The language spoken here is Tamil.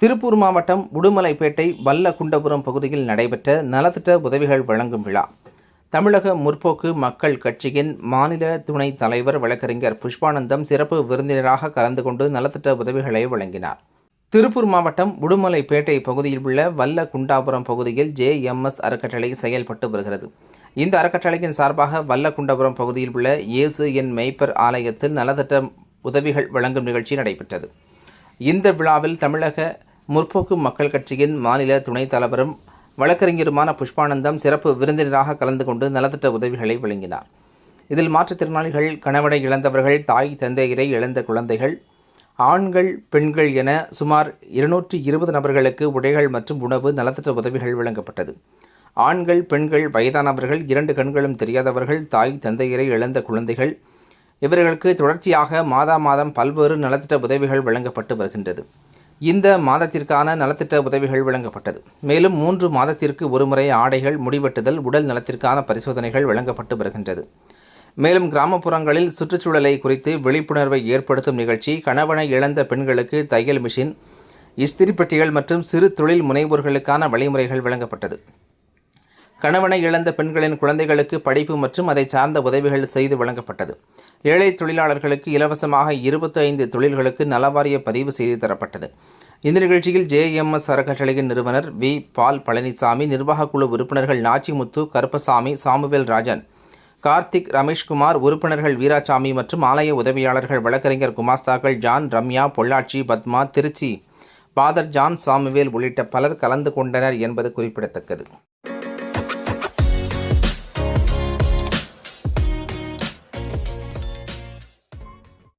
திருப்பூர் மாவட்டம் உடுமலைப்பேட்டை வல்லகுண்டபுரம் பகுதியில் நடைபெற்ற நலத்திட்ட உதவிகள் வழங்கும் விழா. தமிழக முற்போக்கு மக்கள் கட்சியின் மாநில துணைத் தலைவர் வழக்கறிஞர் புஷ்பானந்தம் சிறப்பு விருந்தினராக கலந்து கொண்டு நலத்திட்ட உதவிகளை வழங்கினார். திருப்பூர் மாவட்டம் உடுமலைப்பேட்டை பகுதியில் உள்ள வல்லகுண்டாபுரம் பகுதியில் JMS அறக்கட்டளை செயல்பட்டு வருகிறது. இந்த அறக்கட்டளையின் சார்பாக வல்லகுண்டாபுரம் பகுதியில் உள்ள இயேசு என் மெய்ப்பர் ஆலயத்தில் நலத்திட்ட உதவிகள் வழங்கும் நிகழ்ச்சி நடைபெற்றது. இந்த விழாவில் தமிழக முற்போக்கு மக்கள் கட்சியின் மாநில துணைத் தலைவரும் வழக்கறிஞருமான புஷ்பானந்தம் சிறப்பு விருந்தினராக கலந்து கொண்டு நலத்திட்ட உதவிகளை வழங்கினார். இதில் மாற்றுத்திறனாளிகள், கணவனை இழந்தவர்கள், தாய் தந்தையரை இழந்த குழந்தைகள், ஆண்கள், பெண்கள் என சுமார் 220 நபர்களுக்கு உடைகள் மற்றும் உணவு நலத்திட்ட உதவிகள் வழங்கப்பட்டது. ஆண்கள், பெண்கள், வயதானவர்கள், 2 கண்களும் தெரியாதவர்கள், தாய் தந்தையரை இழந்த குழந்தைகள் இவர்களுக்கு தொடர்ச்சியாக மாதம் பல்வேறு நலத்திட்ட உதவிகள் வழங்கப்பட்டு வருகின்றது. இந்த மாதத்திற்கான நலத்திட்ட உதவிகள் வழங்கப்பட்டது. மேலும் 3 மாதத்திற்கு ஒருமுறை ஆடைகள், முடிவெட்டுதல், உடல் நலத்திற்கான பரிசோதனைகள் வழங்கப்பட்டு வருகின்றது. மேலும் கிராமப்புறங்களில் சுற்றுச்சூழலை குறித்து விழிப்புணர்வை ஏற்படுத்தும் நிகழ்ச்சி, கணவனை இழந்த பெண்களுக்கு தையல் மிஷின், இஸ்திரி பெட்டிகள் மற்றும் சிறு தொழில் முனைவோர்களுக்கான வழிமுறைகள் வழங்கப்பட்டது. கணவனை இழந்த பெண்களின் குழந்தைகளுக்கு படிப்பு மற்றும் அதை சார்ந்த உதவிகள் செய்து வழங்கப்பட்டது. ஏழை தொழிலாளர்களுக்கு இலவசமாக 25 தொழில்களுக்கு நலவாரிய பதிவு செய்து தரப்பட்டது. இந்த நிகழ்ச்சியில் JMS அறக்கட்டளையின் நிறுவனர் பால் பழனிசாமி, நிர்வாகக் குழு உறுப்பினர்கள் நாச்சிமுத்து, கருப்பசாமி, சாமுவேல் ராஜன், கார்த்திக், ரமேஷ்குமார், உறுப்பினர்கள் வீராசாமி மற்றும் ஆலய உதவியாளர்கள் வழக்கறிஞர் குமாஸ்தாக்கள் John, Ramya, Pollachi, Padma, Trichy, Father John, Samuel உள்ளிட்ட பலர் கலந்து கொண்டனர் என்பது குறிப்பிடத்தக்கது.